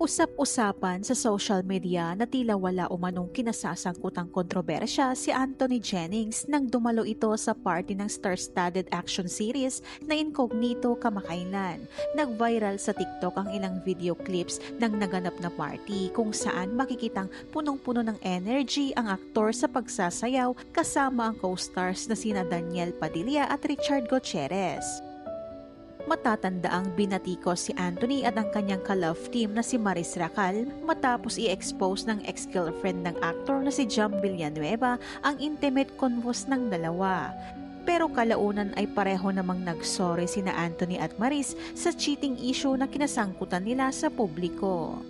Usap-usapan sa social media na tila wala umanong kinasasangkutang kontrobersya si Anthony Jennings nang dumalo ito sa party ng star-studded action series na Incognito kamakailan. Nag-viral sa TikTok ang ilang video clips ng naganap na party kung saan makikitang punong-puno ng energy ang aktor sa pagsasayaw kasama ang co-stars na sina Daniel Padilla at Richard Gutierrez. Matatandaang binatikos si Anthony at ang kanyang ka-love team na si Maris Racal matapos i-expose ng ex-girlfriend ng aktor na si Jam Villanueva ang intimate convos ng dalawa. Pero kalaunan ay pareho namang nagsorry sina Anthony at Maris sa cheating issue na kinasangkutan nila sa publiko.